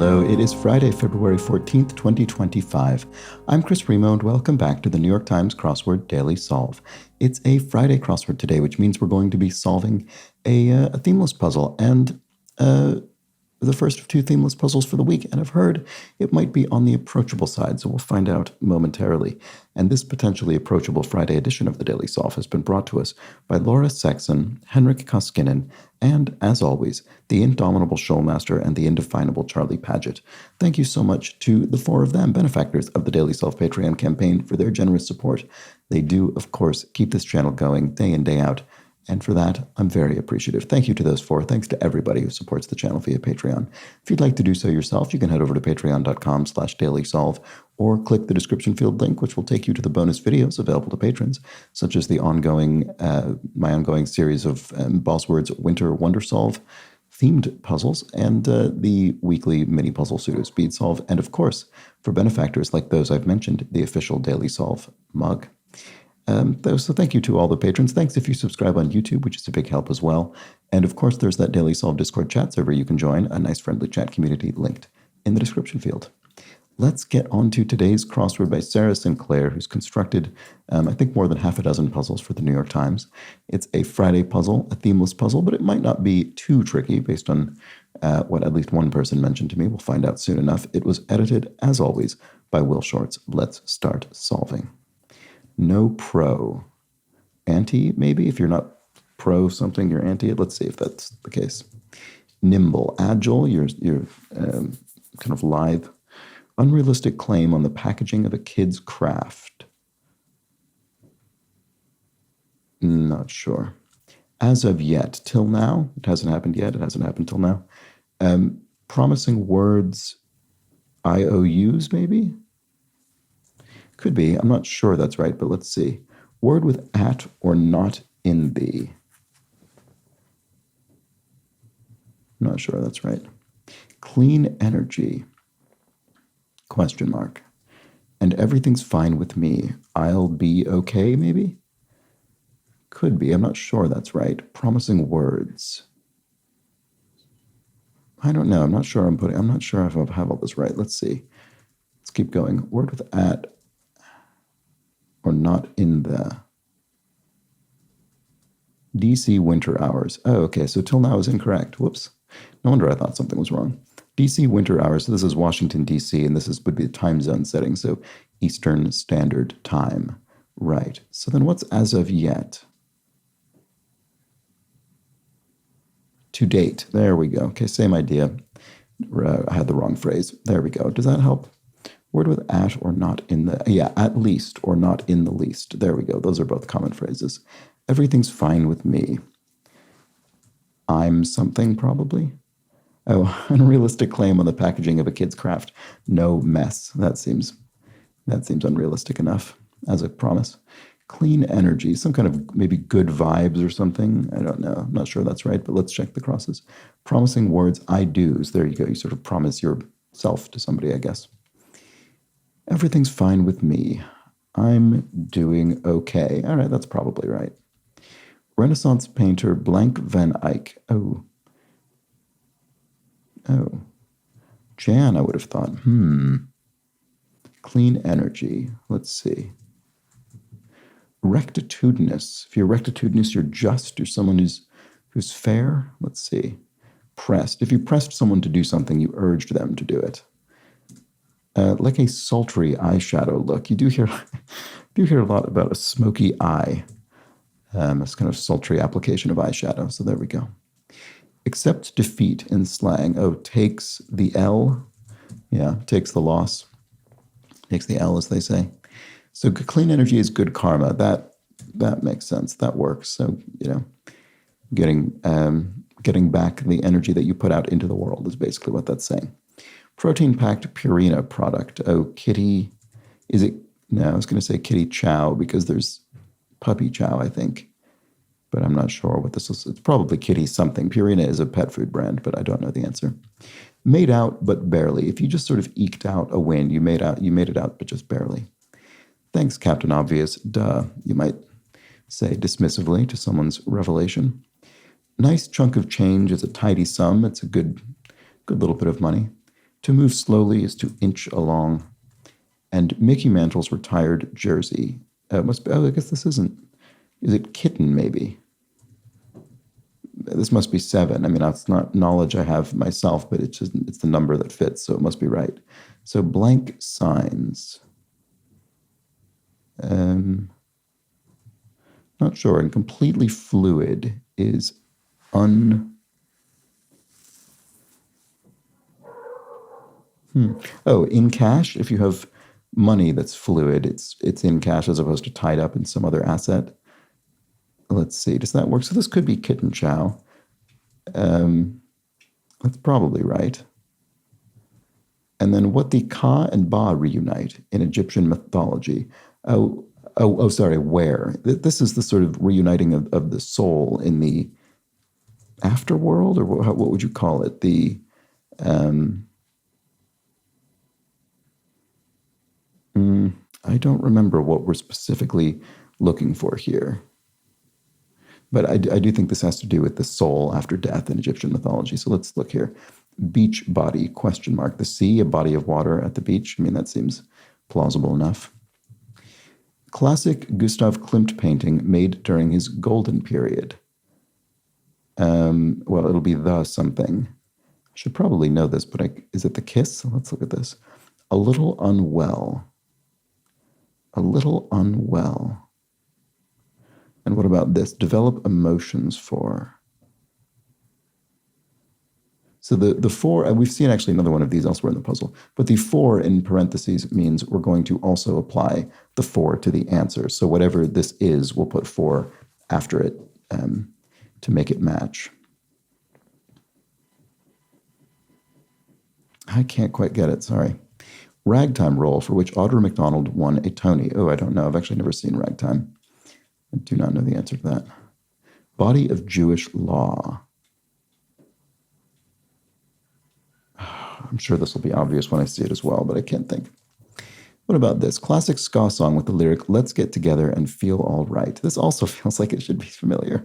Hello, it is Friday, February 14th, 2025. I'm Chris Remo, and welcome back to the New York Times Crossword Daily Solve. It's a Friday crossword today, which means we're going to be solving a themeless puzzle, and the first of two themeless puzzles for the week, and I've heard it might be on the approachable side, so we'll find out momentarily. And this potentially approachable Friday edition of the Daily Solve has been brought to us by Laura Sexton, Henrik Koskinen, and, as always, the indomitable Shoalmaster and the indefinable Charlie Paget. Thank you so much to the four of them, benefactors of the Daily Solve Patreon campaign, for their generous support. They do, of course, keep this channel going day in, day out, and for that, I'm very appreciative. Thank you to those four. Thanks to everybody who supports the channel via Patreon. If you'd like to do so yourself, you can head over to patreon.com/dailysolve or click the description field link, which will take you to the bonus videos available to patrons, such as the my ongoing series of Bossword's Winter Wonder Solve themed puzzles and the weekly mini puzzle pseudo speed solve. And of course, for benefactors like those I've mentioned, the official Daily Solve mug. So thank you to all the patrons. Thanks if you subscribe on YouTube, which is a big help as well. And of course, there's that Daily Solve Discord chat server you can join, a nice friendly chat community linked in the description field. Let's get on to today's crossword by Sarah Sinclair, who's constructed, I think, more than half a dozen puzzles for the New York Times. It's a Friday puzzle, a themeless puzzle, but it might not be too tricky based on what at least one person mentioned to me. We'll find out soon enough. It was edited, as always, by Will Shorts. Let's start solving. No pro. Anti, maybe? If you're not pro something, you're anti it. Let's see if that's the case. Nimble. Agile, you're kind of lithe. Unrealistic claim on the packaging of a kid's craft. Not sure. As of yet. Till now? It hasn't happened yet. It hasn't happened till now. Promising words. IOUs, maybe? Could be. I'm not sure that's right, but let's see. Word with at or not in the. I'm not sure that's right. Clean energy. Question mark. And everything's fine with me. I'll be okay, maybe? Could be. I'm not sure that's right. Promising words. I don't know. I'm not sure if I have all this right. Let's see. Let's keep going. Word with at or not in the. DC winter hours. Oh, okay. So till now is incorrect. Whoops. No wonder I thought something was wrong. DC winter hours. So this is Washington, D.C., and would be the time zone setting. So Eastern Standard Time. Right. So then what's as of yet? To date. There we go. Okay, same idea. I had the wrong phrase. There we go. Does that help? Word with at or not in the. Yeah, at least or not in the least. There we go. Those are both common phrases. Everything's fine with me. I'm something, probably. Oh, unrealistic claim on the packaging of a kid's craft. No mess. That seems unrealistic enough as a promise. Clean energy. Some kind of maybe good vibes or something. I don't know. I'm not sure that's right, but let's check the crosses. Promising words. I do's. There you go. You sort of promise yourself to somebody, I guess. Everything's fine with me. I'm doing okay. All right, that's probably right. Renaissance painter Blank van Eyck. Oh. Jan, I would have thought. Clean energy. Let's see. Rectitudinous. If you're rectitudinous, you're just. You're someone who's fair. Let's see. Pressed. If you pressed someone to do something, you urged them to do it. Like a sultry eyeshadow look. You do hear a lot about a smoky eye. This kind of sultry application of eyeshadow. So there we go. Accept defeat in slang. Oh, takes the L. Yeah, takes the loss. Takes the L, as they say. So clean energy is good karma. That makes sense. That works. So, getting back the energy that you put out into the world is basically what that's saying. Protein-packed Purina product. Oh, kitty. Is it? No, I was going to say kitty chow because there's puppy chow, I think. But I'm not sure what this is. It's probably kitty something. Purina is a pet food brand, but I don't know the answer. Made out, but barely. If you just sort of eked out a win, you made it out, but just barely. Thanks, Captain Obvious. Duh, you might say dismissively to someone's revelation. Nice chunk of change is a tidy sum. It's a good little bit of money. To move slowly is to inch along. And Mickey Mantle's retired jersey. Must be, I guess this isn't. Is it kitten, maybe? This must be 7. I mean, that's not knowledge I have myself, but it's the number that fits, so it must be right. So blank signs. Not sure. And completely fluid is Oh, in cash. If you have money that's fluid, it's in cash as opposed to tied up in some other asset. Let's see. Does that work? So this could be kitten chow. That's probably right. And then what the Ka and Ba reunite in Egyptian mythology. Sorry, where? This is the sort of reuniting of the soul in the afterworld, or what would you call it? I don't remember what we're specifically looking for here. But I do think this has to do with the soul after death in Egyptian mythology. So let's look here. Beach body, question mark. The sea, a body of water at the beach. I mean, that seems plausible enough. Classic Gustav Klimt painting made during his golden period. Well, it'll be the something. I should probably know this, but is it The Kiss? Let's look at this. A little unwell. A little unwell. And what about this? Develop emotions for. So the 4, and we've seen actually another one of these elsewhere in the puzzle, but the 4 in parentheses means we're going to also apply the 4 to the answer. So whatever this is, we'll put 4 after it to make it match. I can't quite get it, sorry. Ragtime role for which Audra McDonald won a Tony. Oh, I don't know. I've actually never seen Ragtime. I do not know the answer to that. Body of Jewish law. I'm sure this will be obvious when I see it as well, but I can't think. What about this? Classic ska song with the lyric, let's get together and feel all right. This also feels like it should be familiar.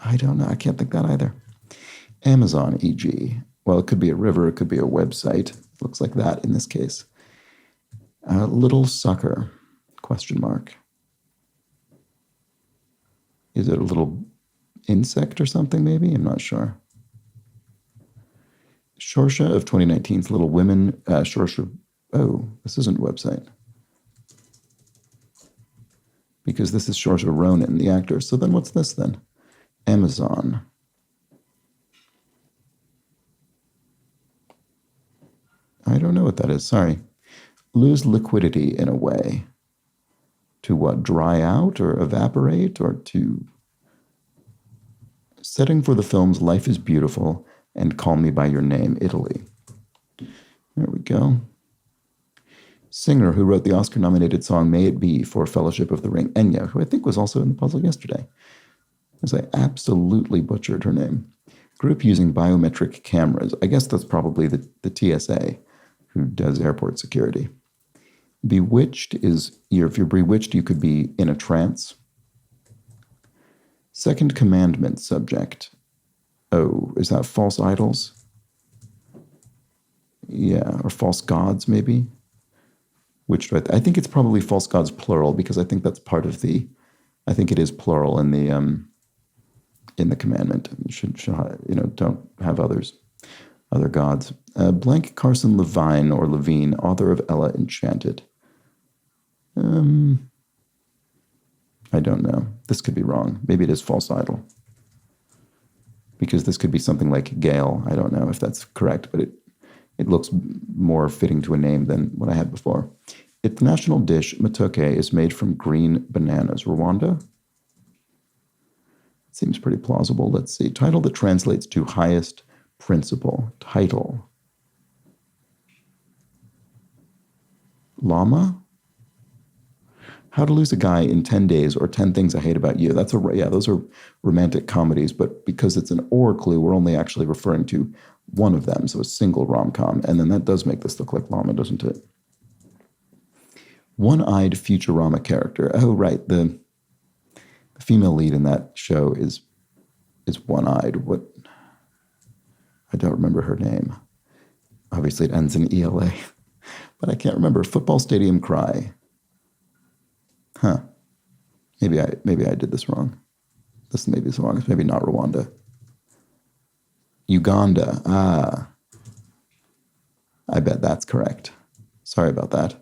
I don't know. I can't think that either. Amazon, e.g. Well, it could be a river. It could be a website. Looks like that in this case. Little sucker, question mark. Is it a little insect or something, maybe? I'm not sure. Shorsha of 2019's Little Women. Shorsha. Oh, this isn't a website. Because this is Shorsha Ronan, the actor. So then what's this then? Amazon. I don't know what that is. Sorry. Lose liquidity in a way. To what? Dry out or evaporate or to... Setting for the films Life is Beautiful and Call Me By Your Name, Italy. There we go. Singer who wrote the Oscar-nominated song May It Be for Fellowship of the Ring, Enya, who I think was also in the puzzle yesterday, as I absolutely butchered her name. Group using biometric cameras. I guess that's probably the TSA who does airport security. Bewitched is, if you're bewitched, you could be in a trance. Second commandment subject. Oh, is that false idols? Yeah, or false gods, maybe? Which do I think it's probably false gods plural, because I think that's part of the, I think it is plural in the commandment. Should don't have other gods. Blank Carson Levine or Levine, author of Ella Enchanted. I don't know. This could be wrong. Maybe it is false idol. Because this could be something like Gale. I don't know if that's correct, but it looks more fitting to a name than what I had before. Its national dish, matoke, is made from green bananas. Rwanda? Seems pretty plausible. Let's see. Title that translates to highest principle. Title. Llama? How to Lose a Guy in 10 Days or 10 Things I Hate About You. Those are romantic comedies, but because it's an or clue, we're only actually referring to one of them, so a single rom-com. And then that does make this look like Llama, doesn't it? One-eyed Futurama character. Oh, right. The female lead in that show is one-eyed. What? I don't remember her name. Obviously, it ends in ELA, but I can't remember. Football stadium cry. Huh. Maybe I did this wrong. This maybe is wrong. It's maybe not Rwanda. Uganda. Ah, I bet that's correct. Sorry about that.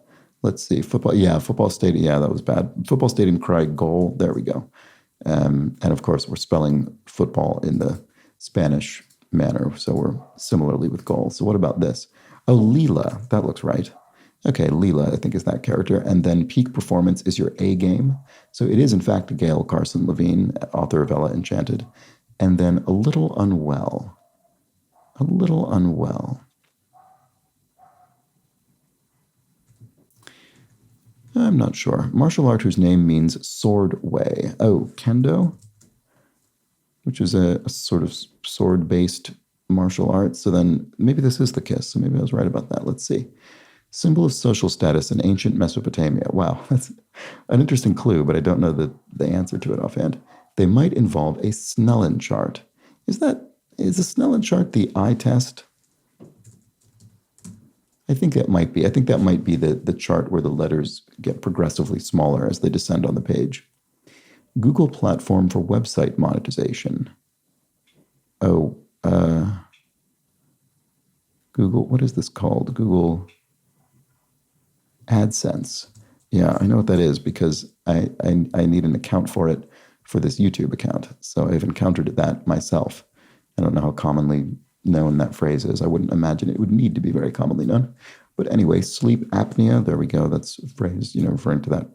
Let's see. Football. Yeah, football stadium. Yeah, that was bad. Football stadium cry goal. There we go. And of course, we're spelling football in the Spanish manner. So we're similarly with goal. So what about this? Oh, Leela. That looks right. Okay, Leela, I think, is that character. And then peak performance is your A game. So it is, in fact, Gail Carson Levine, author of Ella Enchanted. And then a little unwell. A little unwell. I'm not sure. Martial art whose name means sword way. Oh, kendo, which is a sort of sword-based martial art. So then maybe this is the kiss. So maybe I was right about that. Let's see. Symbol of social status in ancient Mesopotamia. Wow, that's an interesting clue, but I don't know the answer to it offhand. They might involve a Snellen chart. Is the Snellen chart the eye test? I think that might be. I think that might be the chart where the letters get progressively smaller as they descend on the page. Google platform for website monetization. Oh, Google, what is this called? Google AdSense. Yeah, I know what that is because I need an account for it for this YouTube account. So I've encountered that myself. I don't know how commonly known that phrase is. I wouldn't imagine it would need to be very commonly known. But anyway, sleep apnea, there we go. That's a phrase, referring to that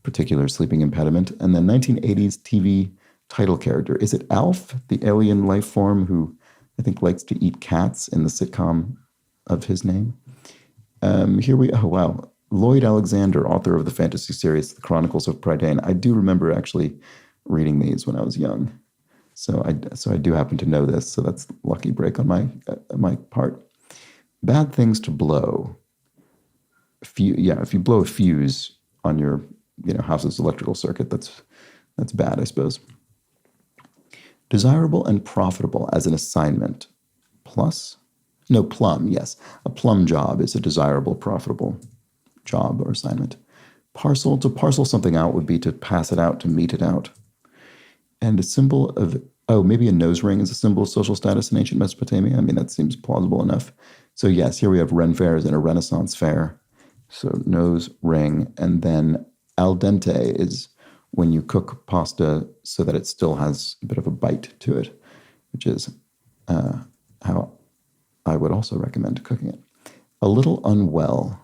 particular sleeping impediment. And then 1980s TV title character. Is it Alf, the alien life form who I think likes to eat cats in the sitcom of his name? Oh wow. Lloyd Alexander, author of the fantasy series The Chronicles of Prydain. I do remember actually reading these when I was young. So I do happen to know this. So that's a lucky break on my part. Bad things to blow. If you blow a fuse on your house's electrical circuit, that's bad, I suppose. Desirable and profitable as an assignment. Plum, yes. A plum job is a desirable, profitable job or assignment. Parcel, to parcel something out would be to pass it out, to mete it out. And a symbol of, maybe a nose ring is a symbol of social status in ancient Mesopotamia. I mean, that seems plausible enough. So yes, here we have Ren fairs and a Renaissance fair. So nose ring. And then al dente is when you cook pasta so that it still has a bit of a bite to it, which is how I would also recommend cooking it. A little unwell.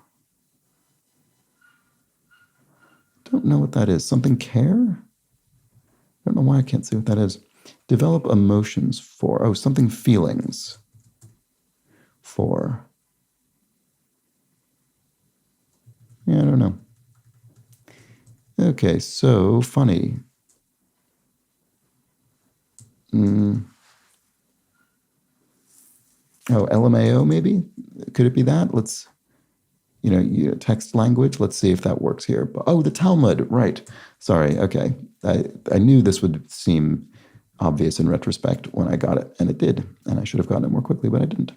Don't know what that is. Something care? I don't know why I can't see what that is. Develop emotions for. Something feelings for. Yeah, I don't know. Okay, so funny. LMAO maybe? Could it be that? Let's, text language. Let's see if that works here. The Talmud, right. Sorry, okay. I knew this would seem obvious in retrospect when I got it, and it did. And I should have gotten it more quickly, but I didn't.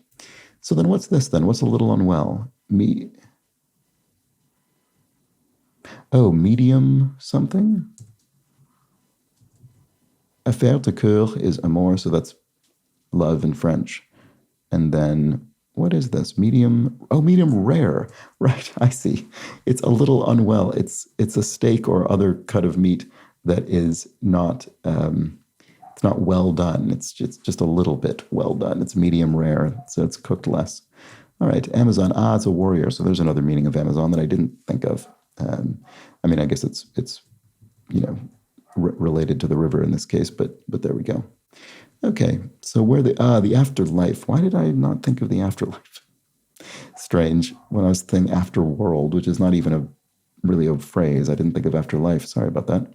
So then what's this then? What's a little unwell? Medium something? Affaire de coeur is amour, so that's love in French. And then, what is this? Medium rare. Right, I see. It's a little unwell. It's a steak or other cut of meat that is not, it's not well done. It's just a little bit well done. It's medium rare, so it's cooked less. All right, Amazon. It's a warrior. So there's another meaning of Amazon that I didn't think of. I guess it's related to the river in this case, but there we go. Okay, so where the afterlife. Why did I not think of the afterlife? Strange. When I was thinking afterworld, which is not even really a phrase, I didn't think of afterlife. Sorry about that.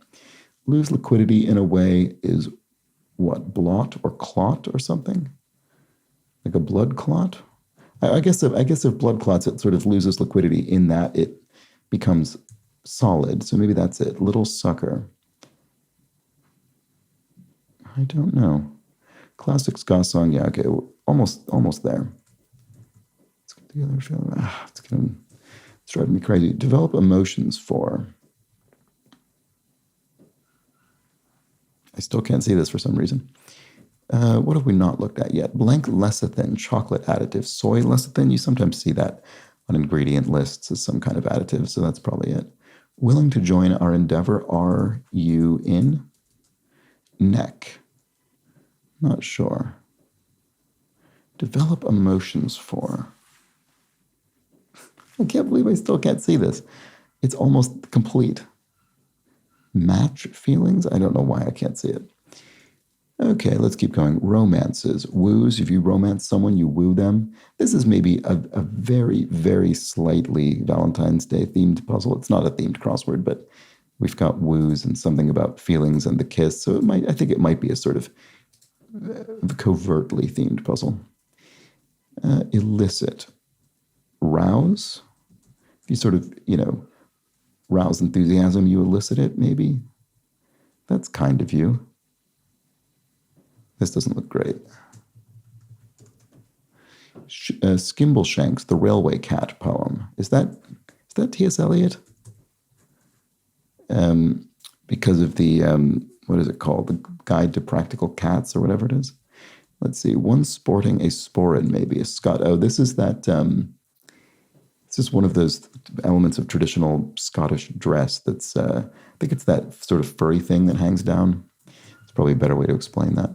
Lose liquidity in a way is what? Blot or clot or something? Like a blood clot? I guess if blood clots, it sort of loses liquidity in that it becomes solid. So maybe that's it. Little sucker. I don't know. Classic ska song. Yeah, okay. almost there. It's driving me crazy. Develop emotions for. I still can't see this for some reason. What have we not looked at yet? Blank lecithin, chocolate additive. Soy lecithin, you sometimes see that on ingredient lists as some kind of additive, so that's probably it. Willing to join our endeavor, are you in? Neck. Not sure. Develop emotions for. I can't believe I still can't see this. It's almost complete. Match feelings? I don't know why I can't see it. Okay, let's keep going. Romances. Woos. If you romance someone, you woo them. This is maybe a very, very slightly Valentine's Day themed puzzle. It's not a themed crossword, but we've got woos and something about feelings and the kiss. So I think it might be a sort of covertly themed puzzle. Elicit. Rouse. If you sort of, rouse enthusiasm, you elicit it, maybe. That's kind of you. This doesn't look great. Skimbleshanks, the Railway Cat poem. Is that T.S. Eliot? Because of the, what is it called? The Guide to Practical Cats or whatever it is. Let's see. One sporting a sporin, maybe. A Scot. Oh, this is that, this is one of those elements of traditional Scottish dress that's, I think it's that sort of furry thing that hangs down. It's probably a better way to explain that.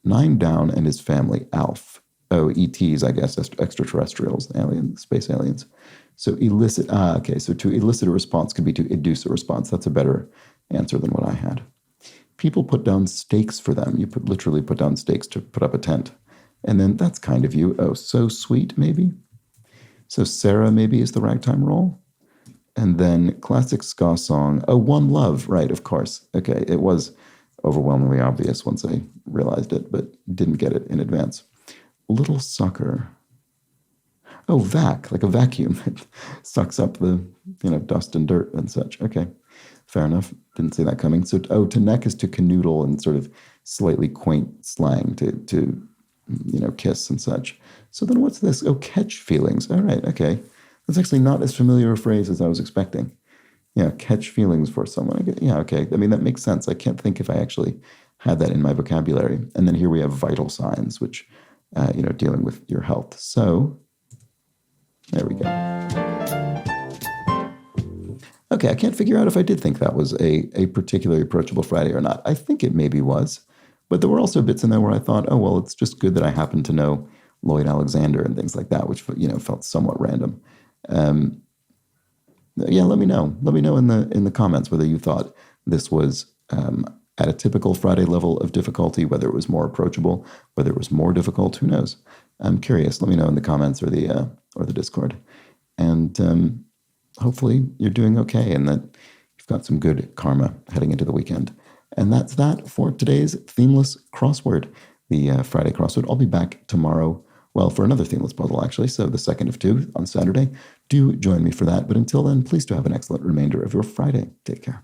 9 Down and his family, Alf. Oh, ETs, I guess, extraterrestrials, aliens, space aliens. So elicit, okay, so to elicit a response could be to induce a response. That's a better answer than what I had. People put down stakes for them. You literally put down stakes to put up a tent. And then that's kind of you. Oh, so sweet, maybe? So Sarah maybe is the ragtime role. And then classic ska song. Oh, One Love, right, of course. Okay, it was overwhelmingly obvious once I realized it, but didn't get it in advance. Little Sucker. Oh, vac, like a vacuum. It sucks up the, dust and dirt and such. Okay, fair enough. Didn't see that coming. So, to neck is to canoodle and sort of slightly quaint slang to kiss and such. So then what's this? Oh, catch feelings. All right, okay. That's actually not as familiar a phrase as I was expecting. Yeah, catch feelings for someone. Yeah, okay. I mean, that makes sense. I can't think if I actually had that in my vocabulary. And then here we have vital signs, which, dealing with your health. So there we go. Okay, I can't figure out if I did think that was a particularly approachable Friday or not. I think it maybe was. But there were also bits in there where I thought, oh, well, it's just good that I happen to know Lloyd Alexander and things like that, which, felt somewhat random. Yeah, let me know. Let me know in the comments whether you thought this was at a typical Friday level of difficulty, whether it was more approachable, whether it was more difficult. Who knows? I'm curious. Let me know in the comments or the Discord. And hopefully you're doing okay and that you've got some good karma heading into the weekend. And that's that for today's Themeless Crossword, the Friday crossword. I'll be back tomorrow, well, for another Themeless puzzle, actually, so the second of 2 on Saturday. Do join me for that. But until then, please do have an excellent remainder of your Friday. Take care.